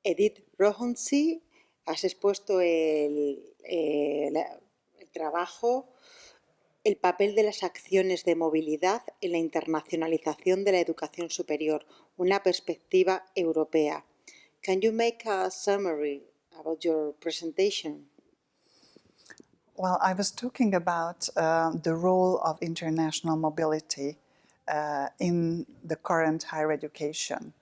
Edith Rohonczi, has expuesto el trabajo, el papel de las acciones de movilidad en la internacionalización de la educación superior, una perspectiva europea. Can you make a summary about your presentation? Well, I was talking about the role of international mobility in the current higher education.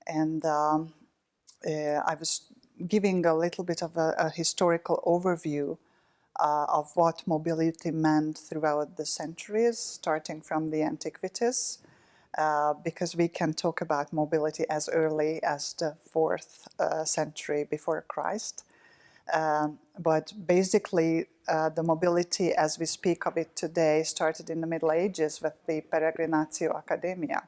And I was giving a little bit of a historical overview of what mobility meant throughout the centuries, starting from the antiquities, because we can talk about mobility as early as the 4th century before Christ. But basically, the mobility as we speak of it today started in the Middle Ages with the Peregrinatio Academia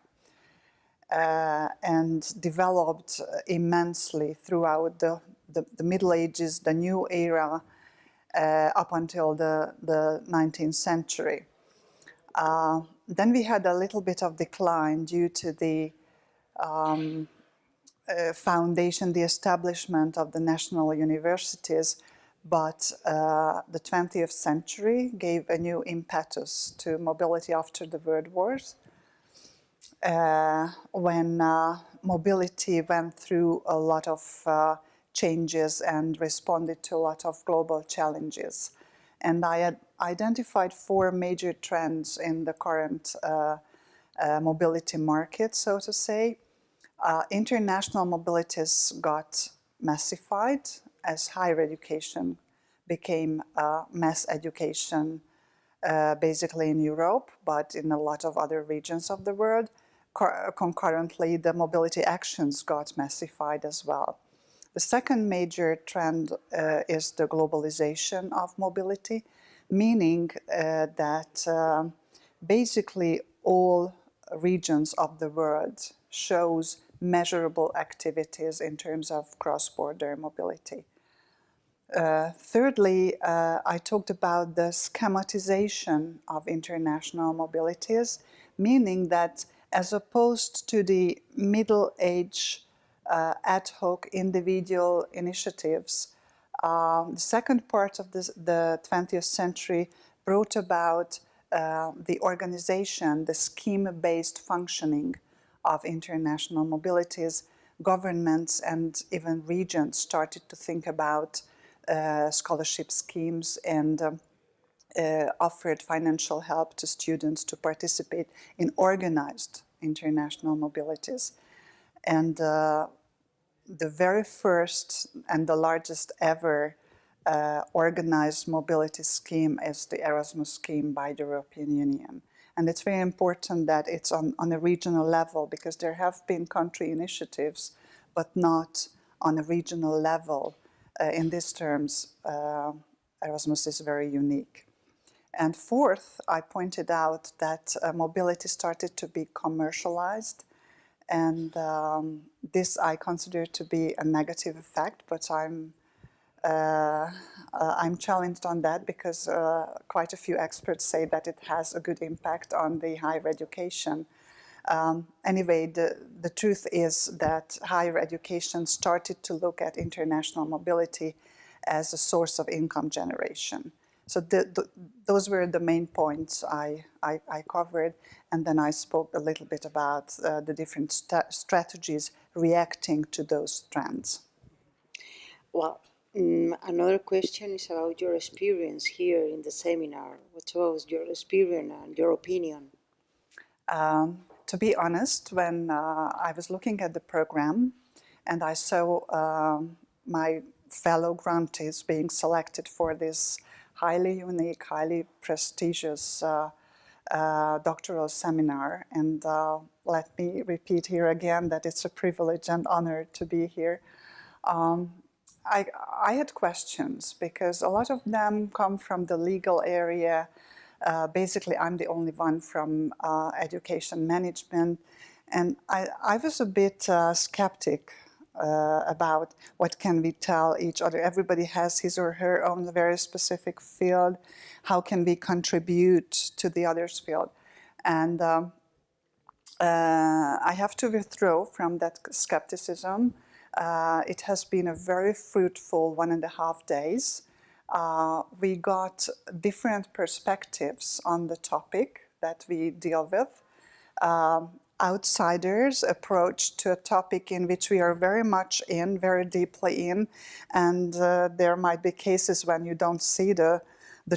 and developed immensely throughout the Middle Ages, the new era, up until the 19th century. Then we had a little bit of decline due to the foundation, the establishment of the national universities, but the 20th century gave a new impetus to mobility after the World Wars, when mobility went through a lot of changes and responded to a lot of global challenges. And I had identified 4 major trends in the current mobility market, so to say. International mobilities got massified as higher education became mass education, basically in Europe, but in a lot of other regions of the world. Concurrently, the mobility actions got massified as well. The second major trend is the globalization of mobility, meaning that basically all regions of the world shows measurable activities in terms of cross-border mobility. Thirdly, I talked about the schematization of international mobilities, meaning that as opposed to the middle-age ad hoc individual initiatives, the second part of the 20th century brought about the organization, the scheme-based functioning of international mobilities. Governments and even regions started to think about scholarship schemes and offered financial help to students to participate in organized international mobilities. And the very first and the largest ever organized mobility scheme is the Erasmus scheme by the European Union. And it's very important that it's on a regional level, because there have been country initiatives, but not on a regional level. In these terms, Erasmus is very unique. And fourth, I pointed out that mobility started to be commercialized. And this I consider to be a negative effect, but I'm challenged on that, because quite a few experts say that it has a good impact on the higher education. Anyway, the truth is that higher education started to look at international mobility as a source of income generation. So those were the main points I covered, and then I spoke a little bit about the different strategies reacting to those trends. Well, another question is about your experience here in the seminar. What was your experience and your opinion? To be honest, when I was looking at the program and I saw my fellow grantees being selected for this highly unique, highly prestigious doctoral seminar, and let me repeat here again that it's a privilege and honor to be here. I had questions, because a lot of them come from the legal area. Basically, I'm the only one from education management, and I was a bit skeptic about what can we tell each other. Everybody has his or her own very specific field. How can we contribute to the other's field? And I have to withdraw from that skepticism. It has been a very fruitful 1.5 days. We got different perspectives on the topic that we deal with. Outsiders approach to a topic in which we are very much in, very deeply in, and there might be cases when you don't see the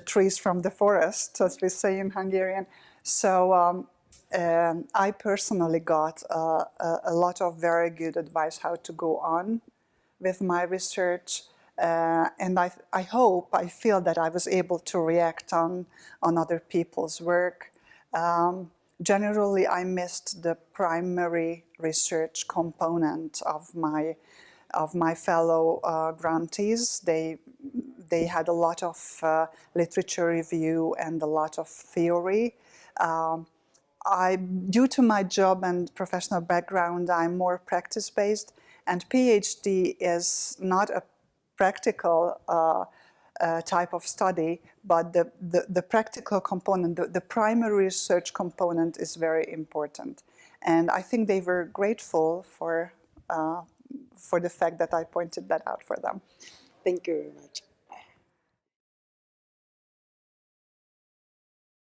trees from the forest, as we say in Hungarian. So I personally got a lot of very good advice how to go on with my research, and I feel that I was able to react on other people's work. Generally, I missed the primary research component of my fellow grantees. They had a lot of literature review and a lot of theory. Due to my job and professional background, I'm more practice-based, and PhD is not a practical type of study, but the practical component, the primary research component is very important. And I think they were grateful for the fact that I pointed that out for them. Thank you very much.